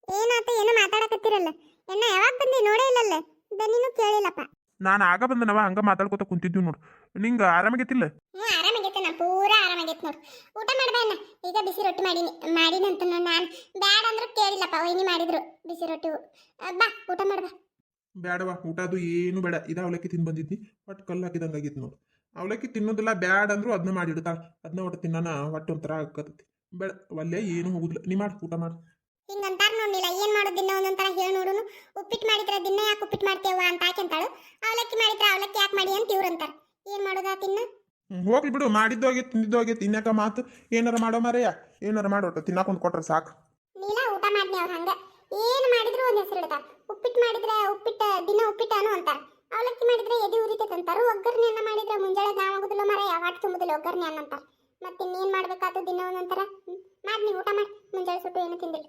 ಏನಾತ ಏನೋ ಮಾತಾಡಕತ್ತಿರಲ್ಲ. ಎನ್ನ ಯಾವಾಗ ಬಂದಿ ನೋಡೇ ಇಲ್ಲಲ್ಲ. ದನಿನೂ ಕೇಳಿಲ್ಲಪ್ಪ. ನಾನು ಆಗ ಬಂದನವ ಹಂಗ ಮಾತಾಡ್ಕೊತ ಕುಂತಿದ್ವಿ ನೋಡು. ನಿಂಗೆ ಆರಾಮಾಗೈತಿಲ್ಲ? ಆರಾಮಾಗೈತೆ ನಾ ಪೂರಾ ಆರಾಮಾಗೈತೆ ನೋಡು. ಊಟ ಮಾಡ್ಬೇನ ಈಗ ಬಿಸಿ ರೊಟ್ಟಿ ಮಾಡೀನಿ ಅಂತ ನಾನು ಬ್ಯಾಡ ಅಂದ್ರೆ ಕೇಳಿಲ್ಲಪ್ಪ. ವೈನಿ ಮಾಡಿದ್ರು ಬಿಸಿ ರೊಟ್ಟಿ. ಬಾ ಊಟ ಮಾಡ್ಬಾ. ಬ್ಯಾಡವಾ, ಊಟ ಅದು ಏನು ಬೇಡ. ಇದ ಅವಲಕ್ಕಿ ತಿಂದು ಬಂದಿದ್ನಿ, ಒಟ್ಟು ಕಲ್ಲು ಹಾಕಿದಂಗೆ ಆಗಿತ್ತು ನೋಡು. ಅವಲಕ್ಕಿ ತಿನ್ನೋದಿಲ್ಲ ಬ್ಯಾಡ ಅಂದ್ರು ಅದನ್ನ ಮಾಡಿಡ್ತಾಳ. ಅದನ್ನ ಒಟ್ಟು ತಿನ್ನಾನ ಒಟ್ಟು ಒಂಥರ ಆಕತೈತಿ. ಬೇಡ ಒಲ್ಲೆ ಏನು ಹೋಗುದಿಲ್ಲ. ನೀ ಮಾಡಿ ಊಟ ಮಾಡು. ಹಿಂಗಂತಾರ ನೋಡಿಲ್ಲ. ಏನ್ ಮಾಡೋದು ದಿನ ಒಂದೊಂಥರ ಹೇಳಿ ನೋಡುನು. ಉಪ್ಪಿಟ್ಟು ಮಾಡಿದ್ರೆ ದಿನ ಯಾಕೆ ಉಪ್ಪಿಟ್ಟು ಮಾಡ್ತೇವ ಅಂತ ಹಾಕಂತಾಳು. ಅವಲಕ್ಕಿ ಮಾಡಿದ್ರೆ ಅವಲಕ್ಕಿ ಯಾಕೆ ಮಾಡಿ ಅಂತ ಇವ್ರು ಅಂತಾರ. ಏನ್ ಮಾಡೋದಾ ತಿನ್ನ. ಹೋಗ್ಲಿ ಬಿಡು, ಮಾಡಿದ್ದು ಆಗೈತಿ ತಿಂದಿದ್ದು ಆಗೈತಿ. ಇನ್ಯಾಕ ಮಾತು ಏನಾರ ಮಾಡೋ ಮಾರಯ್ಯ, ಏನಾರ ಮಾಡೋಟ ತಿನ್ನಾಕೊಂದು ಕೊಟ್ರೆ ಸಾಕು. ನೀಲ ಊಟ ಮಾಡ್ನಿ ಅವ್ರು ಹಂಗ ಏನು ಮಾಡಿದ್ರು ಒಂದ್ ಹೆಸರು ಇಡ್ತಾರ. ಉಪ್ಪಿಟ್ಟು ಮಾಡಿದ್ರೆ ಉಪ್ಪಿಟ್ಟು ದಿನ ಉಪ್ಪಿಟ್ಟನು ಅಂತಾರ. ಅವಲಕ್ಕಿ ಮಾಡಿದ್ರೆ ಎದೆ ಉರಿತೈತೆ ಅಂತಾರ. ಒಗ್ಗರ್ಣೆ ಅನ್ನ ಮಾಡಿದ್ರೆ ಮುಂಜಾನೆ ನಾವಾಗುದಿಲ್ಲ ಮರ ಯಾವಾಟ್ ತುಂಬುದಿಲ್ಲ ಒಗ್ಗರ್ಣೆ ಅನ್ನ ಅಂತಾರ. ಮತ್ತೆ ಇನ್ನೇನ್ ಮಾಡ್ಬೇಕಾದ ದಿನ ಒಂದೊಂಥರ. ಮಾಡಿ ಊಟ ಮಾಡಿ. ಮುಂಜಾನೆ ಸುಟ್ಟು ಏನು ತಿಂದಿಲ್ಲ.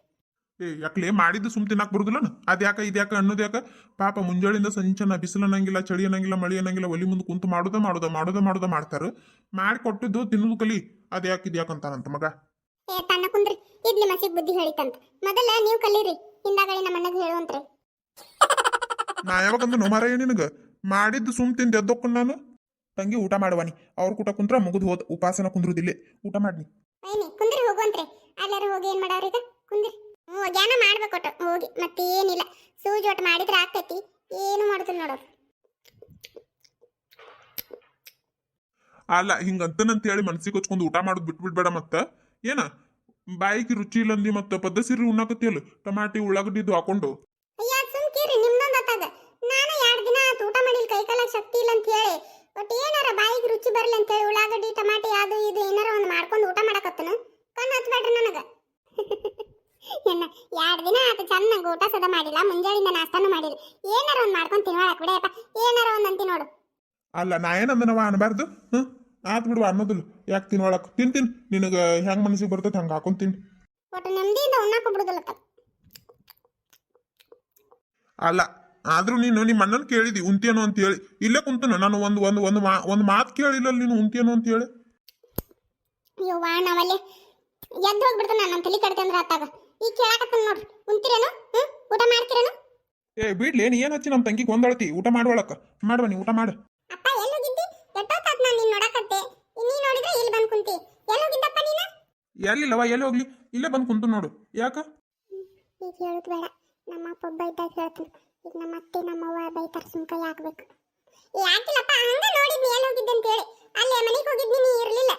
ಯಾಕಲೆ ಮಾಡಿದ್ದು ಸುಮ್ ತಿನ್ನಾಕ ಬರುದಿಲ್ಲ. ಅದ್ಯಾಕ ಇದ್ಯಾಕ ಅನ್ನೋದ್ಯಾಕ. ಪಾಪ ಮುಂಜಾಳಿಂದ ಸಂಚನ ಬಿಸಿಲು ಅನ್ನಂಗಿಲ್ಲ, ಚಳಿ ಅನ್ನಂಗಿಲ್ಲ, ಮಳಿ ಅನ್ನಂಗಿಲ್ಲ, ಒಲಿ ಮುಂದೆ ಕುಂತು ಮಾಡುದ ಮಾಡ್ತಾರ. ಮಾಡಿ ಕೊಟ್ಟಿದ್ದು ತಿನ್ನೋದು ಕಲಿ. ಅದ್ಯಾಕ ಇದ್ಯಾಕ ಅಂತಾರಂತ ಮಗ. ತಣ್ಣ ಕುಂದ್ರಿ. ಇಡ್ಲಿ ಮಸಿಗ್ ಬುದ್ಧಿ ಹೇಳಿತಂತ. ಮೊದಲ ನೀವು ಕಲೀರಿ, ಹಿಂದಾಗಳಿ ನಮ್ಮ ಅಣ್ಣಗೆ ಹೇಳುವಂತ್ರಿ. ನಾ ಯಾವಾಗಂದ್ರೆ ನೊಮಾರಯ್ಯ ನಿನಗ ಮಾಡಿದ್ದು ಸುಮ್ ತಿಂದು ಎದ್ದೊಕ್ಕೊಂಡು ನಾನು. ತಂಗಿ ಊಟ ಮಾಡುವಾನಿ. ಅವ್ರ ಕೂಟ ಕುಂತ್ರ ಮುಗಿದು ಹೋದ. ಉಪಾಸನ ಕುಂದ್ರುದಿಲ್ಲೇ. ಊಟ ಮಾಡ್ನಿ. ಐನಿ ಕುಂದ್ರಿ ಹೋಗುವಂತ್ರಿ. ಎಲ್ಲರೂ ಹೋಗಿ ಏನ್ ಮಾಡಾರೀಗ ಕುಂದ್ರಿ. ಜ್ಞಾನ ಮಾಡ್ಬೇಕೊಟ್ಟು ಹೋಗಿ. ಮತ್ತೇನಿಲ್ಲ, ಸೂಜಿ ಒಟ್ಟು ಮಾಡಿದ್ರೆ ಆಗ್ತೈತಿ. ಏನು ಮಾಡುದಿಲ್ಲ ನೋಡೋರು. ಅಲ್ಲ ಹಿಂಗಂತನಂತ ಹೇಳಿ ಮನ್ಸಿಗೆ ಹಚ್ಕೊಂಡು ಊಟ ಮಾಡೋದು ಬಿಟ್ಬಿಡ್ಬೇಡ. ಮತ್ತ ಏನ ಬಾಯಿಗೆ ರುಚಿ ಇಲ್ಲಂದಿ ಮತ್ತ ಪದ್ಧಸಿರಿ ಉಣ್ಣಾಕತ್ತಿಯಲ್ಲ ಟಮಾಟಿ ಉಳ್ಳಾಗಡ್ಡಿದ್ದು ಹಾಕೊಂಡು. ಅಯ್ಯ ಸುಮ್ಕೀರಿ. ನಿಮ್ದೊಂದು ಅತ್ತಾಗ ನಾನು 2 ದಿನ ಆತು ಊಟ ಮಾಡಿಲ್ಲ. ಕೈಕಾಲ ಶಕ್ತಿ ಇಲ್ಲ ಅಂತ ಹೇಳಿ ಒಟ್ಟು ಏನಾರ ಬಾಯಿಗೆ ರುಚಿ ಬರ್ಲಿ ಅಂತ ಹೇಳಿ ಉಳ್ಳಾಗಡ್ಡಿ ಟಮಾಟಿ ಅದು ಇದು ಏನಾರ ಒಂದು ಮಾಡ್ಕೊಂಡು ಊಟ ಮಾಡಕತ್ತನ. ಕಣ್ಣು ಹಚ್ಬೇಡ್ರಿ ನನಗ. ಏನ 2 ದಿನ ಆತು ಚೆನ್ನಾಗಿ ಊಟ ಸದ ಮಾಡಿಲ್ಲ. ಮುಂಜಾನಿಂದ ನಾಷ್ಟಾನು ಮಾಡಿಲ್ಲ. ಏನಾರ ಒಂದು ಮಾಡ್ಕೊಂಡು ತಿನ್ನೋಳಕ್ ಬಿಡಪ್ಪ. ಏನಾರ ಒಂದು ಅಂತಿ ನೋಡು. ಅಲ್ಲ ನಾ ಏನಂದನವ ಅನ್ಬಾರ್ದು. ಆತ್ ಬಿಡುವ ಅನ್ನೋದಿಲ್ಲ. ಯಾಕೆ ತಿನ್ನೊಳಕ್ ತಿಂತೀನಿ. ನಿನಗೆ ಹೆಂಗ್ ಮನಸ್ಸಿಗೆ ಬರ್ತೈತೆ ಹಂಗೆ ಹಾಕೊಂಡ್ ತಿನ್. ಒಟ್ಟು ನೆಮ್ಮದಿಯಿಂದ ಉಣ್ಣಾಕ ಬಿಡುದಿಲ್ಲ. ಅಲ್ಲ ಆದ್ರೂ ನೀನು ನಿಮ್ಮ ಅಣ್ಣನ ಕೇಳಿದಿ ಉಂತಿಯನು ಅಂತ ಹೇಳಿ. ಇಲ್ಲೇ ಕುಂತನ ನಾನು ಒಂದು ಮಾತು ಕೇಳಿಲ್ಲ ನೀನು ಉಂತಿಯನು ಅಂತ ಹೇಳಿ. ಯವ್ವ ನಾವಲ್ಲಿ ಎದ್ದು ಹೋಗ್ಬಿಡ್ತಾನ. ನನ್ನ ತಲೆ ಕಡ್ತೆ ಅಂದ್ರೆ ಆತಾಗ ಈಗ ಕೇಳಾಕತ್ತನ ನೋಡ್ರಿ. ಉಂತಿರೇನು? ಊಟ ಮಾಡ್ತಿರೇನು? ಬಿಡ್ಲಿ ನೀ ಏನ್ ಹಚ್ಚಿ ನಮ್ಮ ತಂಗಿಗೆ ಒಂದಳತಿ ಊಟ ಮಾಡುವಳಕ್ಕ. ಮಾಡುವ ನೀ ಊಟ ಮಾಡು. ಅಪ್ಪ ಎಲ್ಲಿ ಹೋಗಿದ್ದಿ? ಎಷ್ಟೊತ್ತಾತ್ ನಾನು ನಿನ್ನ ನೋಡಕತ್ತೆ. ನೀ ನೋಡಿದ್ರೆ ಇಲ್ಲಿ ಬಂದು ಕುಂತಿ. ಎಲ್ಲಿ ಹೋಗಿದ್ದಪ್ಪ ನೀನು? ಎಲ್ಲಿಲ್ಲವ ಎಲ್ಲಿ ಹೋಗ್ಲಿ. ಇಲ್ಲೇ ಬಂದು ಕುಂತು ನೋಡು. ಯಾಕ ಈಗ ಹೇಳೋದು ಬೇಡ. ನಮ್ಮ ಅಪ್ಪ ಬೈದಾಗ ಹೇಳ್ತಾನೆ. ಈಗ ನಮ್ಮ ಅತ್ತೆ ನಮ್ಮವ್ವ ಬೈತಾರ. ಸುಮ್ಕ ಯಾಕಬೇಕು? ಯಾಕಿಲ್ಲಪ್ಪ ಹಂಗ ನೋಡಿದ್ನಿ ಎಲ್ಲಿ ಹೋಗಿದ್ದೆ ಅಂತ ಹೇಳಿ. ಅಲ್ಲೇ ಮನೆಗೆ ಹೋಗಿದ್ನಿ ನೀ ಇರ್ಲಿಲ್ಲ.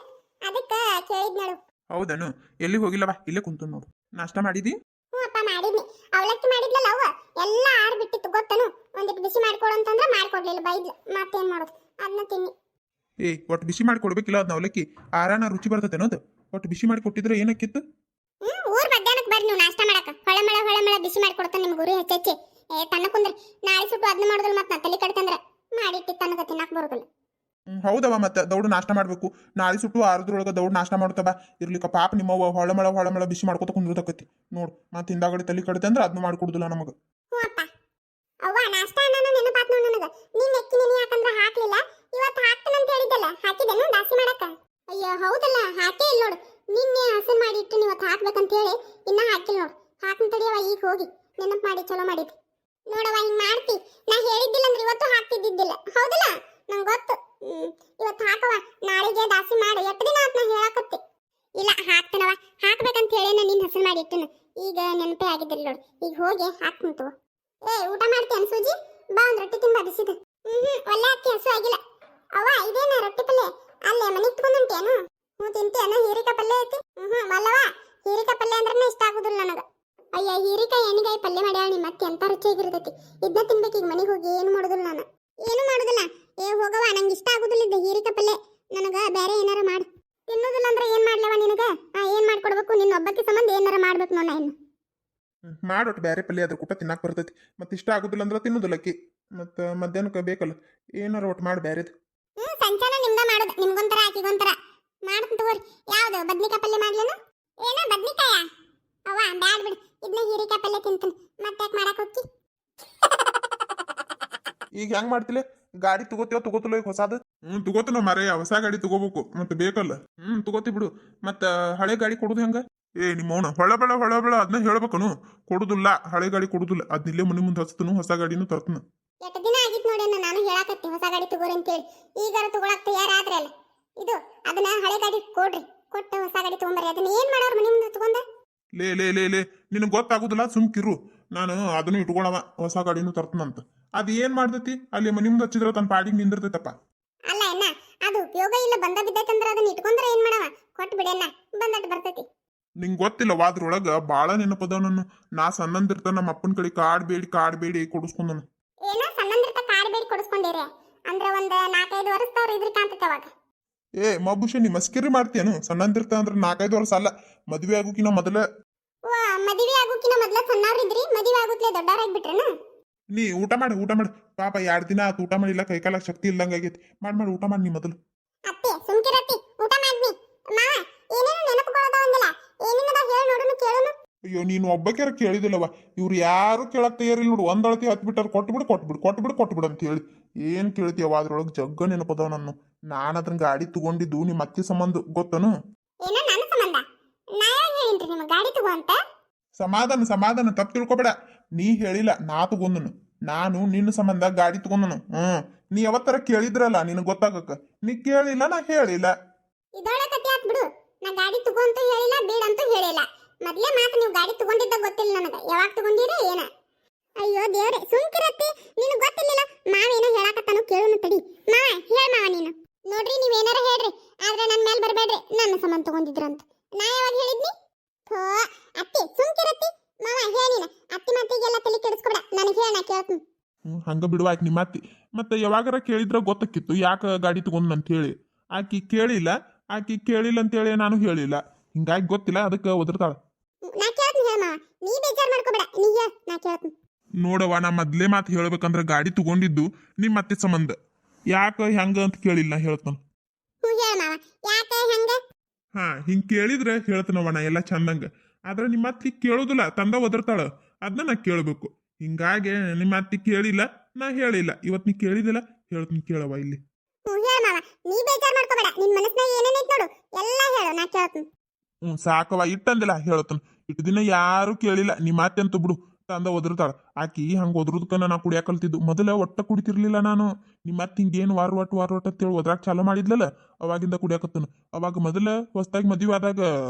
ಅದಕ್ಕೆ ಕೇಳಿದ್ ನೋಡು. ಹೌದನು? ಎಲ್ಲಿ ಹೋಗಿಲ್ಲವ ಇಲ್ಲೇ ಕುಂತು ನೋಡು. ನಾಷ್ಟ ಮಾಡಿದಿ? ಹ್ಞೂ ಅಪ್ಪ ಮಾಡಿದ್ನಿ. ಅವಲಕ್ಕಿ ಮಾಡಿದ್ಲಲ್ಲ ಅವ್ವ ಎಲ್ಲ ಆರ್ಬಿಟ್ಟಿತ್ತು ಗೊತ್ತನು. ಒಂದಿಟ್ಟು ಬಿಸಿ ಮಾಡ್ಕೊಡು ಅಂತಂದ್ರೆ ಮಾಡ್ಕೊಡ್ಲಿಲ್ಲ. ಬೈದ್ಲು. ಮತ್ತೇನ್ ಮಾಡೋದು? ಅದನ್ನ ತಿನ್ನಿ. ಒಟ್ಟು ಬಿಸಿ ಮಾಡಿ ಕೊಡ್ಬೇಕಿಲ್ಲ ಅದನ್ನ ಅವಲಕ್ಕಿ. ಆರಾನ ರುಚಿ ಬರ್ತೈತೆ ಅದು. ಒಟ್ಟು ಬಿಸಿ ಮಾಡಿ ಕೊಟ್ಟಿದ್ರೆ ಏನಕ್ಕಿತ್ತು? ಊರ್ ಮಧ್ಯಾಹ್ನಕ್ಕೆ ಬರ್ರಿ ನೀವು ನಾಷ್ಟ ಮಾಡಕ. ಹೊಳಮಳ ಬಿಸಿ ಮಾಡಿ ಕೊಡ್ತಾನೆ ನಿಮ್ಗೆ ಗುರಿ ಹೆಚ್ಚೆಚ್ಚಿ. ತನ್ನ ಕುಂದ್ರಿ. ನಾಳೆ ಸುಟ್ಟು ಅದನ್ನ ಮಾಡೋದಿಲ್ಲ. ಮತ್ತೆ ತಲೆ ಕಡ್ತಂದ್ರೆ ಮಾಡಿಟ್ಟು ತನಗ ತಿನ್ನಕ್ ಬರೋದಿಲ್ಲ. ಹೌದವ. ಮತ್ತೆ ದೌಡು ನಾಷ್ಟ ಮಾಡ್ಬೇಕು. ನಾಳೆ ಸುಟ್ಟು 6 ದೌಡು ನಾಷ್ಟ ಮಾಡ್ತವ. ಇರ್ಲಿಕ್ಕ ಪಾಪ ನಿಮ್ಮವ್ವ ಹೊಳಮಳ ಬಿಸಿ ಮಾಡ್ಕೊತ ಕುಂದ್ರತಕ್ಕತಿ ನೋಡು. ಮತ್ತೆ ಹಿಂದಾಗಡೆ ತಲೆ ಕಡಿತೆ ಅಂದ್ರೆ ಅದನ್ನ ಮಾಡ್ಕೊಡುದಿಲ್ಲ ನಮಗ. ಹ್ಞೂ ಅಪ್ಪ. ಅವ್ವ ನಾಷ್ಟ ಅನ್ನೋದು ನೆನಪಾತ್ ನೋಡು ನನಗ. ನೀನ್ ಎಕ್ಕಿ ನೆನೆ ಯಾಕಂದ್ರೆ ಹಾಕ್ಲಿಲ್ಲ. ಇವತ್ತು ಹಾಕ್ತೇನಂತ ಹೇಳಿದ್ದಲ್ಲ, ಹಾಕಿದೇನು ದಾಸಿ ಮಾಡಕ? ಅಯ್ಯೋ ಹೌದಲ್ಲ, ಹಾಕೇ ಇಲ್ಲ ನೋಡು. ನಿನ್ನೆ ಹಸನ್ ಮಾಡಿ ಇಟ್ಟು ಇವತ್ತು ಹಾಕ್ಬೇಕಂತ ಹೇಳಿ ಇನ್ನ ಹಾಕಿಲ್ಲ ನೋಡು. ಹಾಕ್ನ ತಡಿಯವ ಈಗ ಹೋಗಿ. ನೆನಪು ಮಾಡಿ ಚಲೋ ಮಾಡಿದ್ವಿ ನೋಡವ. ಹಿಂಗ್ ಮಾಡ್ತಿ. ನಾ ಹೇಳಿದ್ದಿಲ್ಲ ಅಂದ್ರೆ ಇವತ್ತು ಹಾಕ್ತಿದ್ದಿದ್ದಿಲ್ಲ. ಹೌದಲ್ಲ? ನಂಗೆ ಗೊತ್ತು. ಇವತ್ತು ಹಾಕವ. ನಾಳೆಗೆ ದಾಸಿ ಮಾಡಿ. ಎಷ್ಟು ದಿನ ಆತ್ ನಾ ಹೇಳಕತ್ತಿ. ಇಲ್ಲ ಹಾಕ್ತೇನವ. ಹಾಕ್ಬೇಕಂತ ಹೇಳಿ ನಿನ್ನ ಹಸನ್ ಮಾಡಿ ಇಟ್ಟನು. ಈಗ ನೆನಪೇ ಆಗಿದ್ದಿಲ್ಲ ನೋಡು. ಈಗ ಹೋಗಿ ಹಾಕ್ತಂತು. ಊಟ ಮಾಡ್ತೇನೆ ಸೂಜಿ? ಬಾ ಒಂದು ರೊಟ್ಟಿ ತಿಂಬ ಬಿಸಿದು. ಒಳ್ಳೆ ಅಕ್ಕಿ ಹಸು ಆಗಿಲ್ಲ. ಅವ್ವ ಇದೇನ ರೊಟ್ಟಿ ಪಲ್ಲೆ? ಅಲ್ಲೇ ಮನೆಗೆ ತಗೊಂಡುಂಟೇನು? ಹ್ಞೂ ತಿಂತೇನು? ಹೀರಿಕಾಯಿ ಪಲ್ಲೆ ಐತಿ? ಅಲ್ಲವ. ಹೀರಿಕಾಯಿ ಪಲ್ಲೆ ಅಂದ್ರೆ ಇಷ್ಟ ಆಗುದಿಲ್ಲ ನನಗೆ. ಅಯ್ಯ ಹೀರಿಕಾಯಿ ಎಣ್ಣಿಗಾಯಿ ಪಲ್ಲೆ ಮಾಡ್ಯಾಳಿ. ಮತ್ತೆ ಎಂತ ರುಚಿಯಾಗಿರ್ತೈತಿ. ಇದನ್ನ ತಿನ್ಬೇಕು. ಈಗ ಮನೆಗೆ ಹೋಗಿ ಏನು ಮಾಡೋದಿಲ್ಲ ನಾನು. ಏನು ಮಾಡೋದಿಲ್ಲ. ಹೋಗವ. ನಂಗೆ ಇಷ್ಟ ಆಗುದಿಲ್ಲ ಇದು ಹೀರಿಕಾಯಿ ಪಲ್ಲೆ. ನನಗೆ ಬೇರೆ ಏನಾರ ಮಾಡು. ತಿನ್ನೋದಿಲ್ಲ ಅಂದ್ರೆ ಏನ್ ಮಾಡ್ಲವ ನಿನಗ? ಏನ್ ಮಾಡ್ಕೊಡ್ಬೇಕು? ನಿನ್ನ ಒಬ್ಬಕ್ಕೆ ಸಂಬಂಧ ಏನಾರ ಮಾಡ್ಬೇಕು ನೋಡ. ಇನ್ನು ಮಾಡೋಟ್ ಬೇರೆ ಪಲ್ಯ ಅದ್ರ ಕೂಟ ತಿನ್ನಾಕ ಬರ್ತೈತಿ. ಮತ್ತೆ ಇಷ್ಟ ಆಗುದಿಲ್ಲ ಅಂದ್ರೆ ತಿನ್ನೋದಿಲ್ಲಕ್ಕಿ. ಮತ್ತೆ ಮಧ್ಯಾಹ್ನಕ್ಕೆ ಬೇಕಲ್ಲ ಏನಾರ ಒಟ್ಟು ಮಾಡಿ ಬೇರೆದು. ಸಂಚಾನ ನಿಮ್ದ ಮಾಡೋದು. ನಿಮ್ಗೊಂಥರ ಆಕಿಗೊಂಥರ ಮಾಡ್ತೀನಿ ತಗೋರಿ. ಯಾವ್ದು ಬದ್ನಿಕಾಯಿ ಪಲ್ಯ ಮಾಡ್ಲೇನು? ಏನ ಬದ್ನಿಕಾಯ? ಅವ್ವ ಬ್ಯಾಡ್ ಬಿಡು. ಇದನ್ನ ಹೀರಿಕಾಯಿ ಪಲ್ಯ ತಿಂತೀನಿ. ಮತ್ತೆ ಯಾಕೆ ಮಾಡಕ್ ಹೋಗಿ? ಈಗ ಹೆಂಗ್ ಮಾಡ್ತಿಲೆ? ಗಾಡಿ ತಗೋತಿಲ್ಲ ಈಗ ಹೊಸಾದು? ತಗೋತ ನಾವು ಮರ ಹೊಸ ಗಾಡಿ ತಗೋಬೇಕು ಮತ್ತೆ ಬೇಕಲ್ಲ. ತಗೋತಿ ಬಿಡು. ಮತ್ತ ಹಳೆ ಗಾಡಿ ಕೊಡುದು ಹೆಂಗ? ನಿಮ್ಮವನ ಹೊಳಬೆಳ ಅದನ್ನ ಹೇಳ್ಬೇಕನು. ಕೊಡುದಿಲ್ಲ, ಹಳೆ ಗಾಡಿ ಕೊಡುದಿಲ್ಲ. ಅದ್ನ ಇಲ್ಲೇ ಮನೆ ಮುಂದೆ ಹಚ್ತನು, ಹೊಸ ಗಾಡಿನೂ ತರ್ತನ. ಎಷ್ಟು ದಿನ ಆಗಿತ್ತು ನೋಡಿ ನಾನು ಹೇಳಾಕತ್ತಿ ಹೊಸ ಗಾಡಿ ತಗೋರಿ ಅಂತೇಳಿ. ಈಗಾರ ತಗೊಳಕ್ ತಯಾರಾದ್ರೆ ಅಲ್ಲ ಇದು ಅದನ್ನ ಹಳೆ ಗಾಡಿ ಕೊಡ್ರಿ, ಕೊಟ್ಟು ಹೊಸ ಗಾಡಿ ತಗೊಂಬರ್ರಿ. ಅದನ್ನ ಏನ್ ಮಾಡೋರು ಮನೆ ಮುಂದೆ ಹಚ್ಕೊಂಡ? ಲೇ ಲೇ ಲೇ ಲೇ ನಿನಗೆ ಗೊತ್ತಾಗುದಿಲ್ಲ, ಸುಮ್ಕಿರು. ನಾನು ಅದನ್ನು ಇಟ್ಕೊಳವ, ಹೊಸ ಗಾಡಿನೂ ತರ್ತನಂತ. ಅದು ಏನ್ ಮಾಡ್ತೈತಿ ಅಲ್ಲಿ ಮನೆ ಮುಂದೆ ಹಚ್ಚಿದ್ರೆ ತನ್ನ ಪಾಡಿಗೆ ನಿಂದಿರ್ತೈತಪ್ಪ. ಅಲ್ಲ ಅಣ್ಣ, ಅದು ಉಪಯೋಗ ಇಲ್ಲ ಬಂದ ಬಿದ್ದೈತಂದ್ರ ಅದನ್ನ ಇಟ್ಕೊಂಡ್ರೆ ಏನ್ ಮಾಡವ? ಕೊಟ್ಟು ಬಿಡಣ್ಣ, ಬಂದಟ್ ಬರ್ತೈತಿ. ನಿಂಗೆ ಗೊತ್ತಿಲ್ಲ ಅದ್ರೊಳಗ ಬಾಳ ನೆನಪದ. ನಾ ಸಣ್ಣಂದಿರ್ತ ನಮ್ಮ ಅಪ್ಪನ ಕಡೆ ಕಾಡ್ ಬೇಡಿ ಕೊಡಿಸ್ಕೊಂಡನು. ಏನೋ ಸಣ್ಣಂದಿರ್ತ ಕಾರ್ ಬೇಡಿ ಕೊಡಿಸ್ಕೊಂಡಿರಿ ಅಂದ್ರೆ ಒಂದ್ 4-5 ವರ್ಷದವ್ರು ಇದ್ರಿ ಕಾಣ್ತೈತೆ ಅವಾಗ. ಮಬ್ಬುಷ ನೀ ಮಸ್ಕಿರಿ ಮಾಡ್ತೀಯನು? ಸಣ್ಣಂದಿರ್ತ ಅಂದ್ರೆ 4-5 ವರ್ಷ ಅಲ್ಲ, ಮದ್ವೆ ಆಗೋಕಿನ ಮೊದಲ. ಮದುವೆ ಆಗೋಕಿನ ಮೊದ್ಲ ಸಣ್ಣವ್ರು ಇದ್ರಿ, ಮದುವೆ ಆಗುತ್ತಲೇ ದೊಡ್ಡವರಾಗ್ಬಿಟ್ರೇನು? ನೀ ಊಟ ಮಾಡಿ ಪಾಪ 2 ದಿನ ಆತು ಊಟ ಮಾಡಿಲ್ಲ, ಕೈಕಾಲ ಶಕ್ತಿ ಇಲ್ದಂಗ ಆಗೈತಿ. ಮಾಡಿ ಊಟ ಮಾಡಿ ನೀ ಮೊದಲು. ಅತ್ತಿ ಸುಮ್ಕಿರತ್ತಿ, ಊಟ ಮಾಡ್ನಿ. ಮಾವ ಏನೇನು ನೆನಪುಗಳದ ಒಂದಿಲ್ಲ, ಏನೇನದ ಹೇಳಿ ನೋಡುನು ಕೇಳುನು. ಅಯ್ಯೋ ನೀನು ಒಬ್ಬಕ್ಯಾರ ಕೇಳಿದಿಲ್ಲವ, ಇವ್ರು ಯಾರು ಕೇಳಕ್ ತಯಾರಿಲ್ಲ ನೋಡು. ಒಂದಳತಿ ಹತ್ಬಿಟ್ಟಾರ, ಕೊಟ್ಬಿಡು ಅಂತ ಹೇಳಿ. ಏನ್ ಕೇಳ್ತೀಯವ? ಅದ್ರೊಳಗೆ ಜಗ್ಗ ನೆನಪದವ ನಾನು ಅದನ್ನ ಗಾಡಿ ತಗೊಂಡಿದ್ದು ನಿಮ್ಮ ಅತ್ತಿ ಸಂಬಂಧ, ಗೊತ್ತನು? ಏನೋ ನನ್ನ ಸಂಬಂಧ? ನಾ ಯಾವಾಗ ಹೇಳಿನ್ರಿ ನಿಮಗೆ ಗಾಡಿ ತಗೋ ಅಂತ? ಸಮಾಧಾನ ತಪ್ಪು ತಿಳ್ಕೊಬೇಡ. ನೀ ಹೇಳಿಲ್ಲ, ನಾ ತಗೊಂಡನು. ನಾನು ನಿನ್ನ ಸಂಬಂಧ ಗಾಡಿ ತಗೊಂಡನು. ನೀ ಯಾವತ್ತರ ಕೇಳಿದ್ರಲ್ಲ ನಿನಗೆ ಗೊತ್ತಾಗಕ್ಕ. ನೀ ಕೇಳಿಲ್ಲ, ನಾ ಹೇಳಿಲ್ಲ. ಇದೊಳೆ ಕತೆ ಆತ್ ಬಿಡು. ನಾ ಗಾಡಿ ತಗೋ ಅಂತ ಹೇಳಿಲ್ಲ, ಬೇಡ ಅಂತ ಹೇಳಿಲ್ಲ. ಮೊದ್ಲೇ ಮಾತು ನೀವು ಗಾಡಿ ತಗೊಂಡಿದ್ದ ಗೊತ್ತಿಲ್ಲ ನನಗೆ, ಯಾವಾಗ ತಗೊಂಡಿರಿ ಏನ? ಅಯ್ಯೋ ದೇವ್ರೆ, ಸುಮ್ಕಿರತ್ತಿ. ನಿನಗೆ ಗೊತ್ತಿಲ್ಲ ಮಾವೇನೋ ಹೇಳಾಕತ್ತಾನು, ಕೇಳುನು ತಡಿ. ಮಾವ ಹೇಳ ಮಾವ ನೀನು. ನೋಡ್ರಿ ನೀವೇನಾರ ಹೇಳ್ರಿ, ಆದ್ರೆ ನನ್ನ ಮೇಲೆ ಬರಬೇಡ್ರಿ ನನ್ನ ಸಂಬಂಧ ತಗೊಂಡಿದ್ರಂತ. ನಾ ಯಾವಾಗ ಹೇಳಿದ್ನಿ? ಥೋ ಅತ್ತಿ ಸುಮ್ಕಿರತ್ತಿ. ಮಾವ ಹೇಳ ನೀನು. ಅತ್ತಿ ಮಾತಿಗೆಲ್ಲ ತಲೆ ಕೆಡಿಸ್ಕೊಬೇಡ, ನನಗೆ ಹೇಳ, ನಾ ಕೇಳ್ತೀನಿ. ಹಂಗ ಬಿಡುವ ಆಯ್ತು ನಿಮ್ಮ ಅತ್ತಿ. ಮತ್ತೆ ಯಾವಾಗಾರ ಕೇಳಿದ್ರ ಗೊತ್ತಕ್ಕಿತ್ತು ಯಾಕೆ ಗಾಡಿ ತಗೊಂಡ್ ಅಂತ ಹೇಳಿ. ಆಕಿ ಕೇಳಿಲ್ಲ ಅಂತೇಳಿ ನಾನು ಹೇಳಿಲ್ಲ, ಹಿಂಗಾಗಿ ಗೊತ್ತಿಲ್ಲ, ಅದಕ್ಕೆ ಒದರ್ತಾಳ. ನಾ ಕೇಳ್ತೀನಿ, ಹೇಳ ಮಾವ. ನೀ ಬೇಜಾರ್ ಮಾಡ್ಕೋಬೇಡ, ನೀ ಹೇಳ, ನಾ ಕೇಳ್ತೀನಿ. ನೋಡವ್ವ, ನಾ ಮೊದ್ಲೇ ಮಾತು ಹೇಳ್ಬೇಕಂದ್ರ ಗಾಡಿ ತಗೊಂಡಿದ್ದು ನಿಮ್ಮ ಅತ್ತೆ ಸಂಬಂಧ. ಯಾಕ ಹೆಂಗ ಅಂತ ಕೇಳಿಲ್ಲ, ಹೇಳ್ತಾನ. ಹೇಳ ಮಾವ, ಯಾಕೆ ಹೆಂಗ? ಹಿಂಗ್ ಕೇಳಿದ್ರೆ ಹೇಳ್ತಾನವ ನಾ ಎಲ್ಲ ಚಂದಂಗ. ಆದ್ರೆ ನಿಮ್ಮ ಅತ್ತಿ ಕೇಳೋದಿಲ್ಲ, ತಂದ ಒದರ್ತಾಳ. ಅದನ್ನ ನಾ ಕೇಳ್ಬೇಕು. ಹಿಂಗಾಗಿ ನಿಮ್ಮ ಅತ್ತಿ ಕೇಳಿಲ್ಲ, ನಾ ಹೇಳಿಲ್ಲ. ಇವತ್ ನೀ ಕೇಳಿದಿಲ್ಲ, ಹೇಳ್ತೀನಿ ಕೇಳವ ಇಲ್ಲಿ. ಹೇಳ ಮಾವ, ನೀ ಬೇಜಾರ್ ಮಾಡ್ಕೋಬೇಡ. ನಿನ್ ಮನಸ್ನಾಗ ಏನೇನೈತ್ ನೋಡು ಎಲ್ಲ ಹೇಳು, ನಾ ಕೇಳ್ತೀನಿ. ಸಾಕವ, ಇಟ್ಟಂದಿಲ್ಲ ಹೇಳ್ತಾನ. ಇಟ್ಟು ದಿನ ಯಾರು ಕೇಳಿಲ್ಲ, ನಿಮ್ಮ ಅತ್ತೆ ಅಂತ ಬಿಡು, ತಂದ ಒದರ್ತಾಳ. ಆಕಿ ಹಂಗ ಒದ್ರದಕ್ಕನ ನಾ ಕುಡಿಯಾಕ ಕಲ್ತಿದ್ದು. ಮೊದಲ ಒಟ್ಟ ಕುಡಿತಿರ್ಲಿಲ್ಲ ನಾನು. ನಿಮ್ಮ ಅತ್ತೆ ಹಿಂಗೇನು ವಾರ ಒಟ್ಟು ಅಂತೇಳಿ ಒದ್ರಾಕ್ ಚಾಲು ಮಾಡಿದ್ಲಲ್ಲ, ಅವಾಗಿಂದ ಕುಡಿಯಾಕತ್ತನು. ಅವಾಗ ಮೊದಲ ಹೊಸದಾಗಿ ಮದುವೆ ಆದಾಗ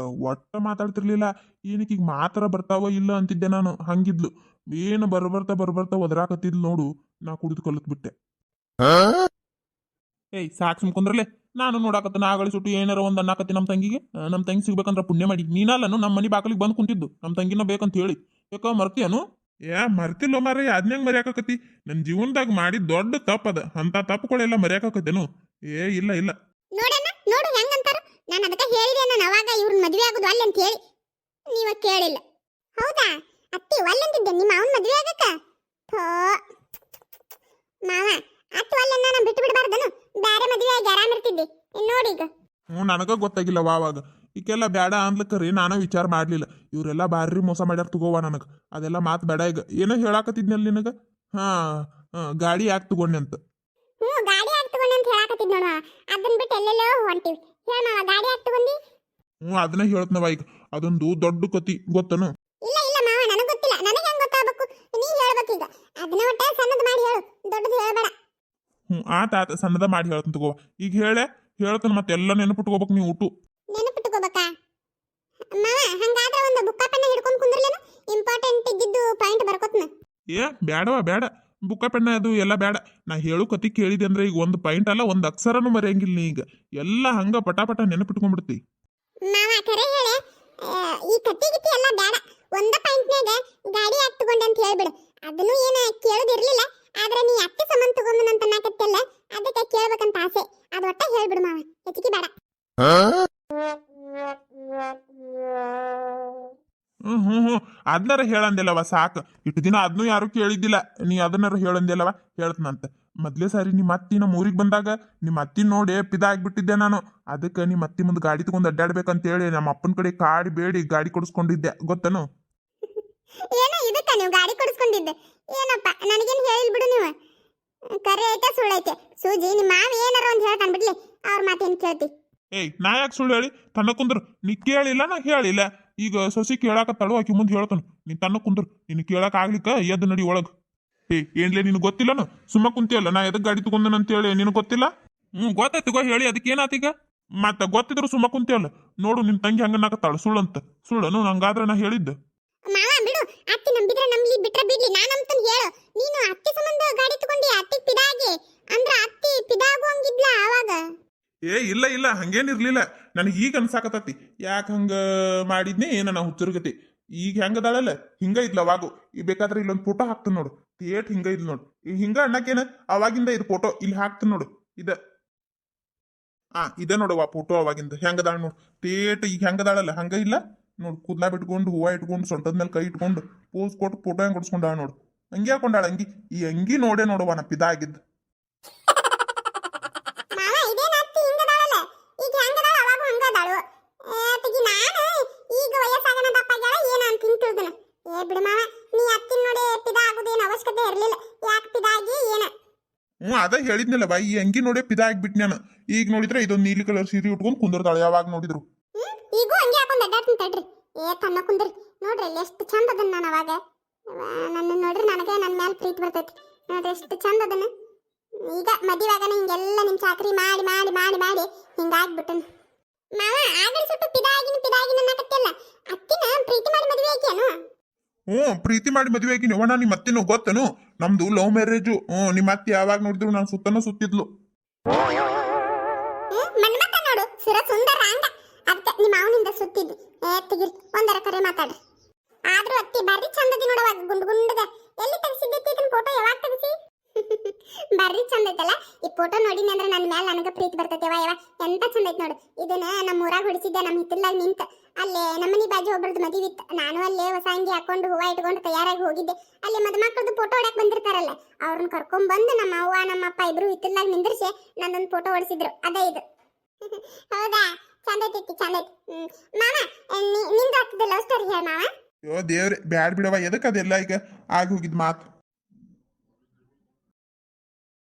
ಒಟ್ಟ ಮಾತಾಡ್ತಿರ್ಲಿಲ್ಲ. ಏನಕ್ಕೆ ಈಗ ಮಾತ್ರ ಬರ್ತಾವ ಇಲ್ಲ ಅಂತಿದ್ದೆ ನಾನು. ಹಂಗಿದ್ಲು. ಏನು ಬರ್ಬರ್ತಾ ಒದರಾಕತ್ತಿದ್ಲು ನೋಡು, ನಾ ಕುಡಿದು ಕಲಿತ್ ಬಿಟ್ಟೆ. ಸಾಕ್ ಸುಮ್ಕೊಂಡ್ರಲ್ಲೇ. ನಾನು ನೋಡಾಕತ್ತ ಆಗಳ ಸುಟ್ಟು ಏನಾರ ಒಂದ್ ಅನ್ನಕತ್ತಿ ನಮ್ಮ ತಂಗಿಗೆ. ನಮ್ಮ ತಂಗಿ ಸಿಗ್ಬೇಕಂದ್ರ ಪುಣ್ಯ ಮಾಡಿ. ನೀನಲ್ಲನು ನಮ್ಮ ಮನೆ ಬಾಕಲಿಗೆ ಬಂದು ಕುಂತಿದ್ದು ನಮ್ಮ ತಂಗಿನ ಬೇಕಂತ ಹೇಳಿ. ಯಾಕ ಮರ್ತಿಯನು? ಮರ್ತಿಲ್ಲೋ ಮಾರ, ಅದ್ನಂಗ್ ಮರ್ಯಾಕತಿ. ನನ್ನ ಜೀವನದಾಗ ಮಾಡಿ ದೊಡ್ಡ ತಪ್ಪದ. ಅಂತ ತಪ್ಪುಗಳೆಲ್ಲ ಮರ್ಯಾಕತ್ತೇನು? ಇಲ್ಲ. ನೋಡಣ್ಣ, ನೋಡು ಹೆಂಗಂತಾರ. ನಾನು ಅದಕ್ಕೆ ಹೇಳಿದೆ, ನಾನು ಅವಾಗ ಇವ್ರನ್ನ ಮದುವೆ ಆಗೋದು ಅಲ್ಲ ಅಂತ ಹೇಳಿ. ನೀವ ಕೇಳಿಲ್ಲ. ಹೌದಾ ಅತ್ತಿ, ಒಲ್ಲಂತಿದ್ದೆ ನಿಮ್ಮ ಅವನ್ ಮದುವೆ ಆಗಕ್ಕ? ಥೋ ಮಾವ, ಅತ್ತು ಒಲ್ಲನ್ನ ನಾನು ಬಿಟ್ಟು ಬಿಡಬಾರ್ದನು? ಬೇರೆ ಮದುವೆ ಆಗಿ ಆರಾಮ್ ಇರ್ತಿದ್ದೆ. ನೋಡಿ ಈಗ. ನನಗ ಗೊತ್ತಾಗಿಲ್ಲವ ಅವಾಗ. ಈಗೆಲ್ಲ ಬೇಡ ಅಂದ್ಲಕ್ಕರಿ ನಾನು ವಿಚಾರ ಮಾಡ್ಲಿಲ್ಲ. ಇವರೆಲ್ಲ ಬಾರಿ ಮೋಸ ಮಾಡ್ಯಾರ ತಗೋವ ನನಗ. ಅದೆಲ್ಲ ಮಾತು ಬೇಡ ಈಗ. ಏನೋ ಹೇಳಾಕತ್ತಿದ್ನಲ್ಲ ನಿನಗ. ಗಾಡಿ ಯಾಕೆ ತಗೊಂಡೆ ಅಂತ. ಗಾಡಿ ಯಾಕೆ ತಗೊಂಡೆ ಅಂತ ಹೇಳಾಕತ್ತಿದ್ ನೋಡ. ಅದನ್ನ ಬಿಟ್ಟು ಎಲ್ಲೆಲ್ಲೋ ಹೊಂಟಿವಿ. ಹೇಳ ಮಾವ, ಗಾಡಿ ಯಾಕೆ ತಗೊಂಡಿ? ಅದನ್ನ ಹೇಳ್ತನವ ಈಗ. ಅದೊಂದು ದೊಡ್ಡ ಕತಿ, ಗೊತ್ತನು? ಇಲ್ಲ ಮಾವ, ನನಗೆ ಗೊತ್ತಿಲ್ಲ. ನನಗೆ ಹೆಂಗ್ ಗೊತ್ತಾಗಬೇಕು? ನೀ ಹೇಳ್ಬೇಕೀಗ. ಅದನ್ನ ಒಟ್ಟೆ ಸಣ್ಣದು ಮಾಡಿ ಹೇಳು, ದೊಡ್ಡದು ಹೇಳಬೇಡ. ಆತ ಸಣ್ಣದ ಮಾಡಿ ಹೇಳ್ತಾನ ತಗೋವ. ಈಗ ಹೇಳ್ತಾನ ಮತ್ತೆ ಎಲ್ಲ ನೆನಪಿಟ್ಕೋಬೇಕು ನೀವು ಊಟು. ನೆನಪಿಟ್ಕೋಬೇಕಾ ಮಾವ? ಹಂಗಾದ್ರೆ ಒಂದು ಬುಕ್ಕ ಪೆನ್ನ ಹಿಡ್ಕೊಂಡು ಕುಂದ್ರಲೇನು? ಇಂಪಾರ್ಟೆಂಟ್ ಇದ್ದಿದ್ದು ಪಾಯಿಂಟ್ ಬರ್ಕೋತ್ನ. ಬೇಡ. ಬುಕ್ಕ ಪೆನ್ನ ಅದು ಎಲ್ಲ ಬೇಡ. ನಾ ಹೇಳು ಕತಿ ಕೇಳಿದೆ ಅಂದ್ರೆ ಈಗ ಒಂದು ಪಾಯಿಂಟ್ ಅಲ್ಲ, ಒಂದು ಅಕ್ಷರನೂ ಮರೆಯಂಗಿಲ್ಲ ನೀ. ಈಗ ಎಲ್ಲ ಹಂಗ ಪಟಾಪಟ ನೆನಪಿಟ್ಕೊಂಡ್ಬಿಡ್ತಿ. ಮಾವ ಕರೆ ಹೇಳೆ, ಈ ಕತ್ತಿ ಗಿತ್ತಿ ಎಲ್ಲ ಬೇಡ. ಒಂದ ಪಾಯಿಂಟ್ನಾಗ ಗಾಡಿ ಯಾಕೆ ತಗೊಂಡೆ ಅಂತ ಹೇಳ್ಬಿಡು. ಅದನ್ನು ಏನ ಕೇಳೋದಿರ್ಲಿಲ್ಲ, ಆದ್ರೆ ನೀ ಅತ್ತೆ ಸಂಬಂಧ ತಗೊಂಡನಂತ ನಾಕತ್ತಲ್ಲ, ಅದಕ್ಕೆ ಕೇಳ್ಬೇಕಂತ ಆಸೆ. ಅದು ಒಟ್ಟ ಹೇಳ್ಬಿಡು ಮಾವ, ಹೆಚ್ಚಿಗೆ ಬೇಡ. ಅದನ್ನಾರ ಹೇಳಂದಿಲ್ಲವ ಸಾಕು. ಇಟ್ಟು ದಿನ ಅದನ್ನೂ ಯಾರು ಕೇಳಿದ್ದಿಲ್ಲ. ನೀ ಅದನ್ನಾರ ಹೇಳಂದಿಲ್ಲವ, ಹೇಳ್ತನಂತ. ಮೊದ್ಲೇ ಸಾರಿ ನಿಮ್ಮ ಅತ್ತಿ ನಮ್ಮ ಊರಿಗೆ ಬಂದಾಗ ನಿಮ್ಮ ಅತ್ತಿ ನೋಡಿ ಪಿದಾಗ್ಬಿಟ್ಟಿದ್ದೆ ನಾನು. ಅದಕ್ಕೆ ನಿಮ್ಮ ಅತ್ತಿ ಮುಂದೆ ಗಾಡಿ ತಗೊಂಡು ಅಡ್ಡಾಡ್ಬೇಕಂತೇಳಿ ನಮ್ಮ ಅಪ್ಪನ ಕಡೆ ಕಾಡಿ ಬೇಡಿ ಗಾಡಿ ಕೊಡಿಸ್ಕೊಂಡಿದ್ದೆ, ಗೊತ್ತನು? ಏನೋ ಇದಕ್ಕ ನೀವು ಗಾಡಿ ಕೊಡಿಸ್ಕೊಂಡಿದ್ದೆ? ಏನಪ್ಪ ನನಗೇನು ಹೇಳಿಲ್ಬಿಡು ನೀವು. ಕರೆ ಐತೆ ಸುಳ್ಳೈತೆ ಸೂಜಿ. ನಿಮ್ಮ ಮಾವ ಏನಾರ ಒಂದು ಹೇಳ್ತಾನೆ ಬಿಡ್ಲಿ, ಅವ್ರ ಮಾತೇನು ಕೇಳ್ತಿ? ನಾ ಯಾಕೆ ಸುಳ್ಳು ಹೇಳಿ ತನ್ನ ಕುಂದ್ರು? ನೀ ಕೇಳಿಲ್ಲ, ನಾ ಹೇಳಿಲ್ಲ. ಈಗ ಸಸಿ ಕೇಳಾಕತ್ತಾಳು ಆಕಿ ಮುಂದೆ ಹೇಳ್ತಾನ ನೀನ್ ತನ್ನ ಕುಂದ್ರ ನಿನ್ ಕೇಳಾಕ ಆಗ್ಲಿಕ್ಕ ಎದ್ದು ನಡಿ ಒಳಗ್. ಏನ್ಲೇ ನಿನ್ ಗೊತ್ತಿಲ್ಲನ ಸುಮ್ಮ ಕುಂತಿಯಲ್ಲ ನಾ ಎದಕ್ ಗಾಡಿ ತಗೊಂಡನ ಅಂತೇಳಿ ನಿನಗ್ ಗೊತ್ತಿಲ್ಲ? ಗೊತ್ತಾಯ್ತು ಹೇಳಿ ಅದಕ್ಕೆ ಏನಾತೀಗ? ಮತ್ತ ಗೊತ್ತಿದ್ರು ಸುಮ್ಮ ಕುಂತಿಯಲ್ಲ. ನೋಡು ನಿನ್ ತಂಗಿ ಹಂಗನ್ನಾಕತ್ತಾಳ ಸುಳ್ಳಂತ. ಸುಳ್ಳನು ಹಂಗಾದ್ರೆ ನಾ ಹೇಳಿದ್ದ. ಮಾವ ಬಿಡು, ಅತ್ತಿ ನಂಬಿದ್ರೆ ನಂಬ್ಲಿ ಬಿಟ್ರೆ ಬಿಡ್ಲಿ, ನಾ ನಂಬ್ತನ್ ಹೇಳು. ನೀನು ಅತ್ತಿ ಸಂಬಂಧ ಗಾಡಿ ತಗೊಂಡಿ ಅತ್ತಿ ಪಿದಾಗಿ ಅಂದ್ರ ಅತ್ತಿ ಪಿದಾಗುವಂಗಿದ್ಲ ಅವಾಗ. ಇಲ್ಲ ಇಲ್ಲ ಹಂಗೇನಿರ್ಲಿಲ್ಲ. ನನಗೆ ಈಗ ಅನ್ಸಾಕತ್ತತಿ ಯಾಕೆ ಹಂಗ ಮಾಡಿದ್ನಿ ಏನ ನಾ ಹುಚ್ಚರ್ಗತಿ. ಈಗ ಹೆಂಗದಾಳಲ್ಲ ಹಿಂಗ ಇದ್ಲ ಅವಾಗು. ಈ ಬೇಕಾದ್ರೆ ಇಲ್ಲೊಂದು ಫೋಟೋ ಹಾಕ್ತಾನ ನೋಡು, ಥಿಯೇಟ್ ಹಿಂಗ ಇದ್ಲ ನೋಡು. ಈಗ ಹಿಂಗ ಅಣ್ಣಕ್ಕೇನ ಅವಾಗಿಂದ ಇದು ಫೋಟೋ ಇಲ್ಲಿ ಹಾಕ್ತಾನ ನೋಡು. ಇದ ನೋಡು ಆ ಫೋಟೋ ಅವಾಗಿಂದ ಹೆಂಗದಾಳ ನೋಡು. ಥಿಯೇಟ್ ಈಗ ಹೆಂಗದಾಳಲ್ಲ ಹಂಗ ಇಲ್ಲ ನೋಡು. ಕೂದ್ಲಾ ಬಿಟ್ಕೊಂಡು ಹೂವ ಇಟ್ಕೊಂಡು ಸೊಂಟದ ಮೇಲೆ ಕೈ ಇಟ್ಕೊಂಡು ಪೋಸ್ ಕೊಟ್ಟು ಫೋಟೋ ಹೆಂಗ್ ಕೊಡ್ಸ್ಕೊಂಡಾಳ ನೋಡು. ಹಂಗೆ ಹಾಕೊಂಡಾಳ ಅಂಗಿ. ಈ ಅಂಗಿ ನೋಡೇ ನೋಡುವ ನಾ ಪಿದಾ ಆಗಿದ್ದು. ಮಾವ ಇದೇನ ಅತ್ತಿ ಹಿಂಗದಾಳಲ್ಲ, ಈಗ ಹೆಂಗದಾಳ ಅವಾಗ ಹಂಗದಾಳು. ತಗಿ ನಾನು ಈಗ ವಯಸ್ಸಾಗನ ದಪ್ಪಾಗ್ಯಾಳ ಏನ ಅಂತ ತಿಳ್ದನ. ಬಿಡು ಮಾವ, ನೀ ಅತ್ತಿನ ನೋಡಿ ಪಿದಾ ಆಗುದೇನು ಅವಶ್ಯಕತೆ ಇರ್ಲಿಲ್ಲ. ಯಾಕೆ ಪಿದಾಗಿ ಏನ? ಅದ ಹೇಳಿದ್ನಲ್ಲ ಬಾ, ಈ ಅಂಗಿ ನೋಡೇ ಪಿದಾ ಆಗ್ಬಿಟ್ ನಾನು. ಈಗ ನೋಡಿದ್ರೆ ಇದೊಂದು ನೀಲಿ ಕಲರ್ ಸೀರೆ ಉಟ್ಕೊಂಡು ಕುಂದಿರ್ತಾಳೆ ಯಾವಾಗ ನೋಡಿದ್ರು. ಈಗೂ ಹಂಗೆ ಹಾಕೊಂಡ್ ಅಡ್ಡಾಡ್ತೀನಿ ತಡ್ರಿ. ತನ್ನ ಕುಂದ್ರಿ ನೋಡ್ರಿ ಅಲ್ಲಿ ಎಷ್ಟು ಚಂದ ಅದನ್ನ. ನಾನು ಅವಾಗ ನನ್ನ ನೋಡ್ರಿ ನನಗೆ ನನ್ನ ಮೇಲೆ ಪ್ರೀತಿ ಬರ್ತೈತಿ ನೋಡ್ರಿ ಎಷ್ಟು ಚಂದ ಅದನ್ನ. ಈಗ ಮದುವೆಯಾಗನ ಹಿಂಗೆಲ್ಲ ನಿಮ್ ಚಾಕ್ರಿ ಮಾಡಿ ಮಾಡಿ ಮಾಡಿ ಮಾಡಿ ಹಿಂಗಾಗ್ಬಿಟ್ಟನ. ಮಾವ ಆಗಲಿ ಸ್ವಲ್ಪ ಪಿದಾಗಿನ ಅನ್ನಕತ್ತಿಯಲ್ಲ, ಅತ್ತಿನ ಪ್ರೀತಿ ಮಾಡಿ ಮದುವೆ ಆಕಿಯೇನು? ಪ್ರೀತಿ ಮಾಡಿ ಮದುವೆ ಆಗಿ ನೀವಣ್ಣ ನಿಮ್ಮ ಅತ್ತಿನೂ ಗೊತ್ತನು. ನಮ್ದು ಲವ್ ಮ್ಯಾರೇಜು. ನಿಮ್ಮ ಅತ್ತಿ ಯಾವಾಗ ನೋಡಿದ್ರು ನಾನು ಸುತ್ತನ ಸುತ್ತಿದ್ಲು. ಮನ್ಮತ ನೋಡು ಸುರ ಸುಂದರ ಅಂಗ. ಅದಕ್ಕೆ ನಿಮ್ಮ ಅವನಿಂದ ಸುತ್ತಿದ್ದು. ತೆಗಿರಿ ಒಂದರ ಕರೆ ಮಾತಾಡ್ರಿ. ಆದ್ರೂ ಅತ್ತಿ ಬರ್ರಿ ಚಂದದಿ ನೋಡವಾಗ ಗುಂಡು ಗುಂಡಗ. ಎಲ್ಲಿ ತೆಗಿಸಿದ್ದೈತಿ ಇದನ್ನ ಫೋಟೋ? ಯಾವಾಗ ತೆಗಿಸಿ? ಬರ್ರಿ ಚಂದ ಐತಲ್ಲ ಈ ಫೋಟೋ ನೋಡಿನಿ ಅಂದ್ರೆ ನನ್ನ ಮೇಲೆ ನನಗ ಪ್ರೀತಿ ಬರ್ತೈತೆ. ಯವ ಎಂತ ಚಂದ ಐತಿ ನೋಡು. ಇದನ್ನ ನಮ್ಮ ಊರಾಗ ಹೊಡಿಸಿದ್ದೆ, ನಮ್ಮ ಹಿತ್ತಲಾಗ ನಿಂತ. ಅಲ್ಲೇ ನಮ್ಮನಿ ಬಾಜು ಒಬ್ಬರದ್ದು ಮದುವೆ ಇತ್ತು. ನಾನು ಅಲ್ಲೇ ಹೊಸ ಅಂಗಿ ಹಾಕೊಂಡು ಹೂವ ಇಟ್ಕೊಂಡು ತಯಾರಾಗಿ ಹೋಗಿದ್ದೆ. ಅಲ್ಲಿ ಮದುಮಕ್ಕಳದ್ದು ಫೋಟೋ ಹೊಡಕ್ ಬಂದಿರ್ತಾರಲ್ಲ, ಅವ್ರನ್ನ ಕರ್ಕೊಂಡ್ ಬಂದು ನಮ್ಮ ಅವ್ವ ನಮ್ಮ ಅಪ್ಪ ಇಬ್ರು ಹಿತ್ತಲಾಗ ನಿಂದಿರ್ಸಿ ನಂದೊಂದು ಫೋಟೋ ಹೊಡಿಸಿದ್ರು. ಅದೇ ಇದು. ಹೌದಾ? ಚಂದ ಐತಿ ಚಂದ ಐತಿ. ಮಾಮ ನಿಂದ ಆಗ್ತದೆ ಲವ್ ಸ್ಟೋರಿ ಹೇಳ ಮಾವ. ದೇವ್ರೆ ಬ್ಯಾಡ್ ಬಿಡವ, ಎದಕ್ಕೆ ಅದೆಲ್ಲ ಈಗ ಆಗಿ ಹೋಗಿದ್ ಮಾತು.